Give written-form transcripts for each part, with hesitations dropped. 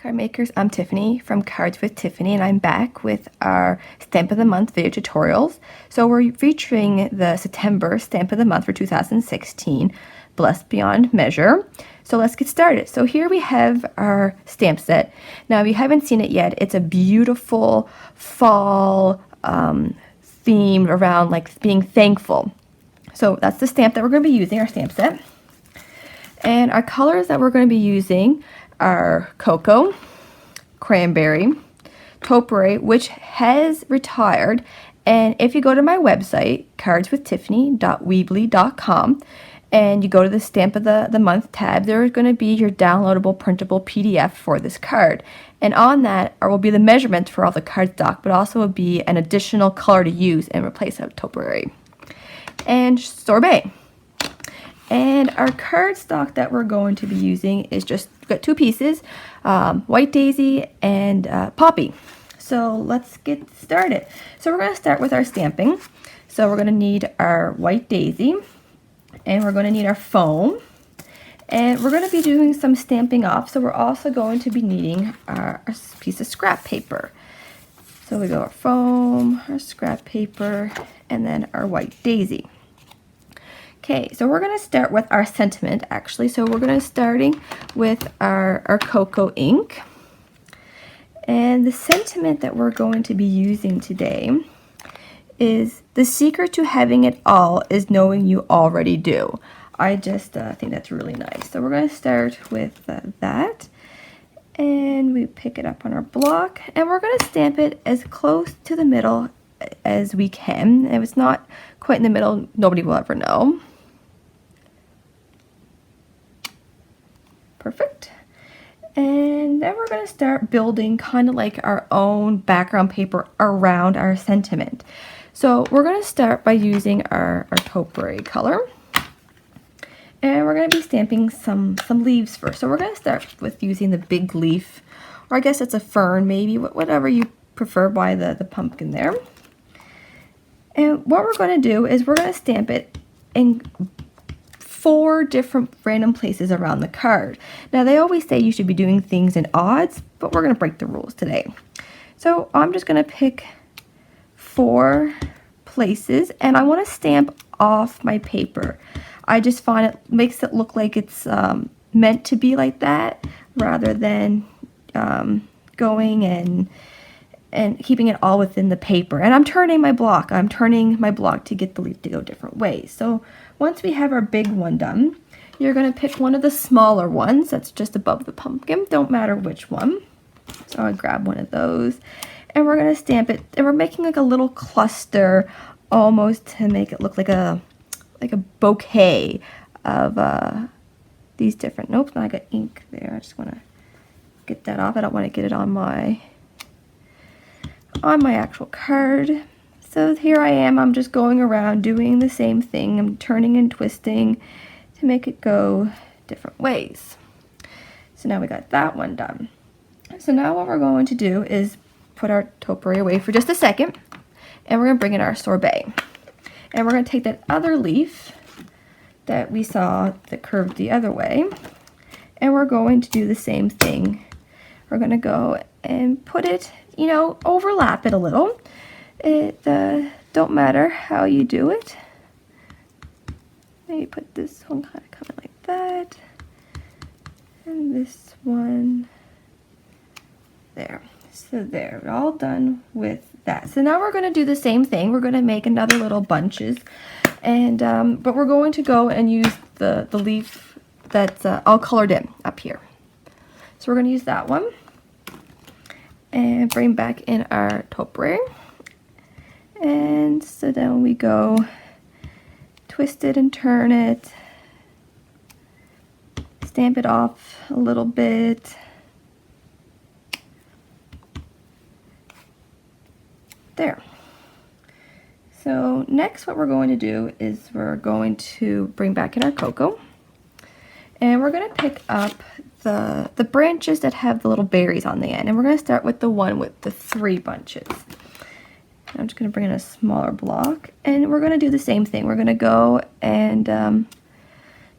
Card makers, I'm Tiffany from Cards with Tiffany, and I'm back with our Stamp of the Month video tutorials. So we're featuring the September Stamp of the Month for 2016, Blessed Beyond Measure. So let's get started. So here we have our stamp set. Now if you haven't seen it yet, it's a beautiful fall theme around like being thankful. So that's the stamp that we're going to be using, our stamp set. And our colors that we're going to be using are Cocoa, Cranberry, Topiary, which has retired. And if you go to my website, cardswithtiffany.weebly.com, and you go to the Stamp of the Month tab, there is going to be your downloadable printable PDF for this card. And on that will be the measurements for all the cardstock, but also will be an additional color to use and replace that Topiary. And Sorbet. And our cardstock that we're going to be using is just, we've got two pieces, White Daisy and Poppy. So let's get started. So we're going to start with our stamping. So we're going to need our White Daisy, and we're going to need our foam, and we're going to be doing some stamping off. So we're also going to be needing our piece of scrap paper. So we go our foam, our scrap paper, and then our White Daisy. Okay, so we're going to start with our sentiment actually. So we're going to starting with our cocoa ink. And the sentiment that we're going to be using today is, the secret to having it all is knowing you already do. I just think that's really nice. So we're going to start with that. And we pick it up on our block. And we're going to stamp it as close to the middle as we can. If it's not quite in the middle, nobody will ever know. Perfect. And then we're going to start building kind of like our own background paper around our sentiment. So we're going to start by using our Topiary color. And we're going to be stamping some leaves first. So we're going to start with using the big leaf, or I guess it's a fern maybe, whatever you prefer by the pumpkin there. And what we're going to do is we're going to stamp it in 4 different random places around the card. Now they always say you should be doing things in odds, but we're going to break the rules today. So I'm just going to pick 4 places, and I want to stamp off my paper. I just find it makes it look like it's meant to be like that, rather than going and keeping it all within the paper. And I'm turning my block. I'm turning my block to get the leaf to go different ways. So once we have our big one done, you're going to pick one of the smaller ones that's just above the pumpkin. Don't matter which one. So I'll grab one of those. And we're going to stamp it. And we're making like a little cluster, almost to make it look like a bouquet of these different, nope, now I got ink there. I just want to get that off. I don't want to get it on my actual card. So here I am, I'm just going around doing the same thing. I'm turning and twisting to make it go different ways. So now we got that one done. So now what we're going to do is put our Topiary away for just a second, and we're going to bring in our Sorbet. And we're going to take that other leaf that we saw that curved the other way, and we're going to do the same thing. We're going to go and put it, you know, overlap it a little. It don't matter how you do it. Maybe put this one kind of coming like that, and this one there. So there, we're all done with that. So now we're going to do the same thing. We're going to make another little bunches, and but we're going to go and use the leaf that's all colored in up here. So we're going to use that one and bring back in our Topiary. And so then we go twist it and turn it, stamp it off a little bit. There. So next what we're going to do is we're going to bring back in our cocoa, and we're going to pick up the branches that have the little berries on the end, and we're going to start with the one with the 3 bunches. I'm just going to bring in a smaller block, and we're going to do the same thing. We're going to go and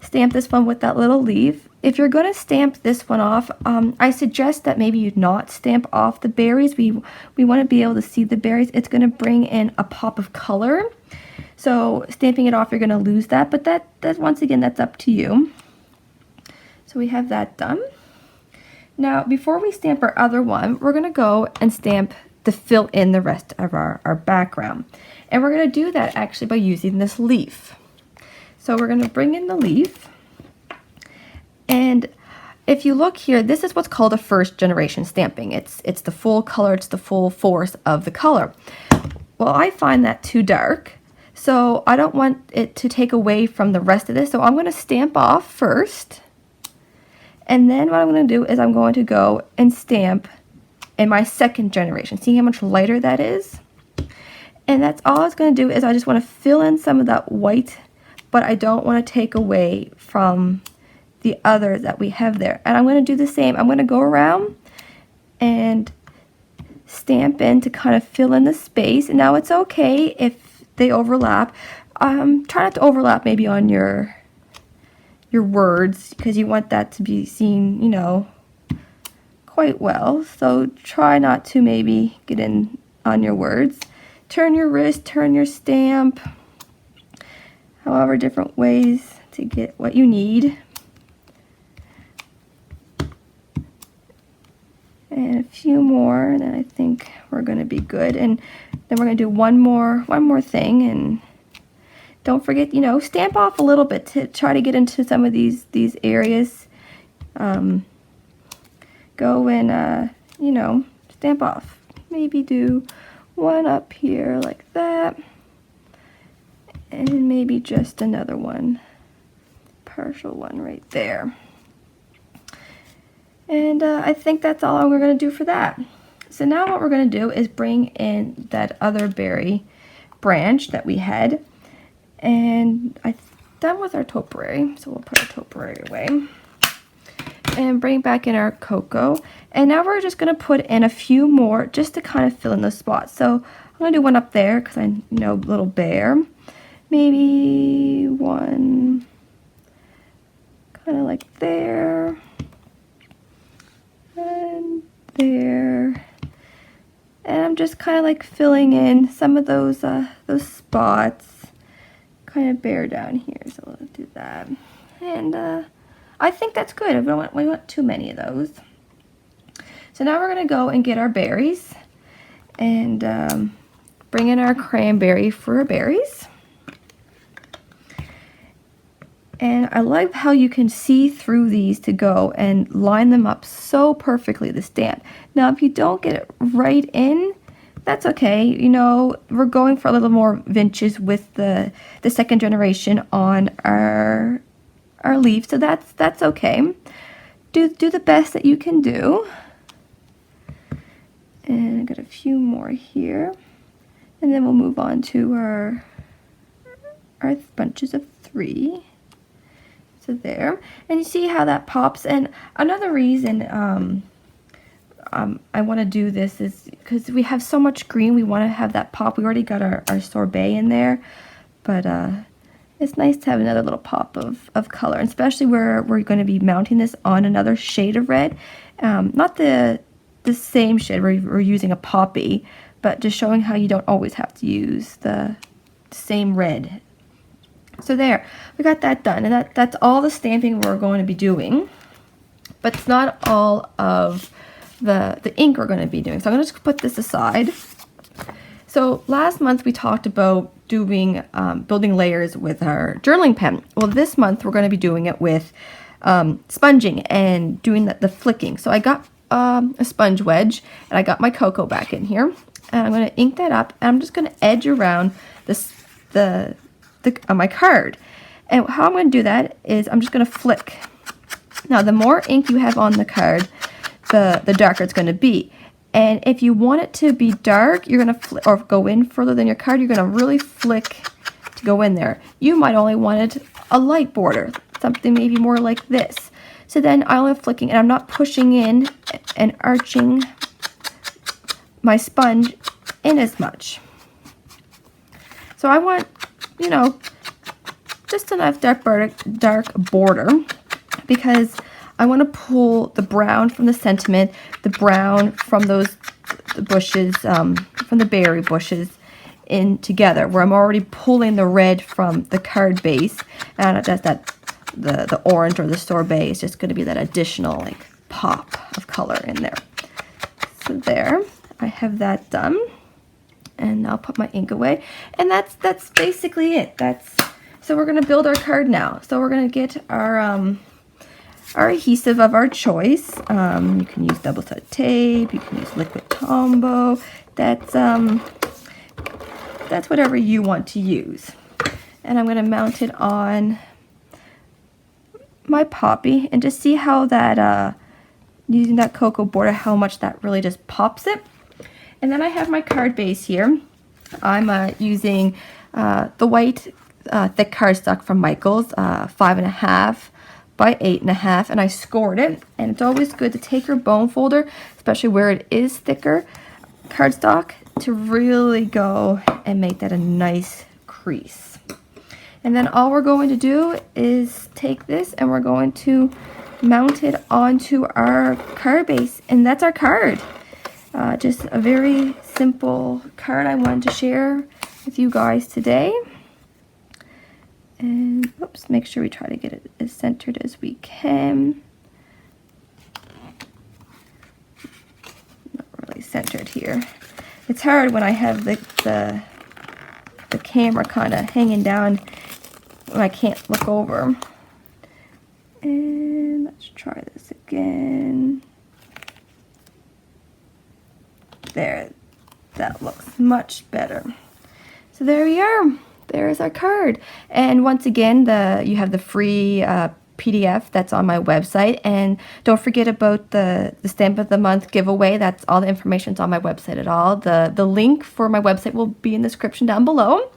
stamp this one with that little leaf. If you're going to stamp this one off, I suggest that maybe you not stamp off the berries. We want to be able to see the berries. It's going to bring in a pop of color. So stamping it off, you're going to lose that, but that once again, that's up to you. So we have that done. Now, before we stamp our other one, we're going to go and stamp to fill in the rest of our background. And we're going to do that actually by using this leaf. So we're going to bring in the leaf. And if you look here, this is what's called a first generation stamping. It's the full color, it's the full force of the color. Well, I find that too dark, so I don't want it to take away from the rest of this. So I'm going to stamp off first. And then what I'm going to do is I'm going to go and stamp in my second generation. See how much lighter that is? And that's all I was going to do is I just want to fill in some of that white, but I don't want to take away from the other that we have there. And I'm going to do the same. I'm going to go around and stamp in to kind of fill in the space. Now it's okay if they overlap. Try not to overlap maybe on your words, because you want that to be seen, you know, quite well. So try not to maybe get in on your words. Turn your wrist, turn your stamp, however different ways to get what you need. And a few more, and then I think we're going to be good. And then we're going to do one more thing, and don't forget, you know, stamp off a little bit to try to get into some of these areas. Go and, you know, stamp off. Maybe do one up here like that, and maybe just another one, partial one right there. And I think that's all we're going to do for that. So now what we're going to do is bring in that other berry branch that we had. And I'm done with our topiary, so we'll put our topiary away. And bring back in our cocoa. And now we're just going to put in a few more just to kind of fill in those spots. So I'm going to do one up there because I know little bear. Maybe one kind of like there. And there, and I'm just kind of like filling in some of those spots, kind of bare down here. So we'll do that, and I think that's good. We want too many of those. So now we're gonna go and get our berries, and bring in our cranberry for our berries. And I like how you can see through these to go and line them up so perfectly, the stamp. Now, if you don't get it right in, that's okay. You know, we're going for a little more vintage with the second generation on our leaf, so that's okay. Do the best that you can do. And I got a few more here. And then we'll move on to our bunches of 3. So there, and you see how that pops. And another reason I want to do this is because we have so much green, we want to have that pop. We already got our sorbet in there, but it's nice to have another little pop of color, and especially where we're going to be mounting this on another shade of red. Not the same shade where we're using a poppy, but just showing how you don't always have to use the same red. So there, we got that done, and that's all the stamping we're going to be doing, but it's not all of the ink we're going to be doing. So I'm going to just put this aside. So last month we talked about doing building layers with our journaling pen. Well, this month we're going to be doing it with sponging and doing the flicking. So I got a sponge wedge, and I got my cocoa back in here, and I'm going to ink that up, and I'm just going to edge around on my card. And how I'm going to do that is I'm just going to flick. Now, the more ink you have on the card, the darker it's going to be. And if you want it to be dark, you're going to or go in further than your card, you're going to really flick to go in there. You might only want it a light border, something maybe more like this. So then I'm flicking, and I'm not pushing in and arching my sponge in as much. So I want, you know, just enough dark border, because I want to pull the brown from the sentiment, the brown from the bushes, from the berry bushes in together, where I'm already pulling the red from the card base, and that's the orange or the sorbet is just going to be that additional like pop of color in there. So there, I have that done, and I'll put my ink away, and that's basically it. So we're going to build our card now. So we're going to get our adhesive of our choice. You can use double-sided tape, you can use liquid Tombow. That's whatever you want to use. And I'm going to mount it on my poppy, and just see how that using that cocoa border, how much that really just pops it. And then I have my card base here. I'm using the white thick cardstock from Michaels, 5.5 by 8.5, and I scored it. And it's always good to take your bone folder, especially where it is thicker cardstock, to really go and make that a nice crease. And then all we're going to do is take this and we're going to mount it onto our card base, and that's our card. Just a very simple card I wanted to share with you guys today. And oops, make sure we try to get it as centered as we can. Not really centered here. It's hard when I have the camera kind of hanging down when I can't look over. And let's try this again. There, that looks much better. So there we are. There's our card. And once again, you have the free PDF that's on my website. And don't forget about the Stamp of the Month giveaway. That's all the information's on my website at all. The link for my website will be in the description down below.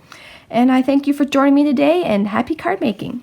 And I thank you for joining me today, and happy card making.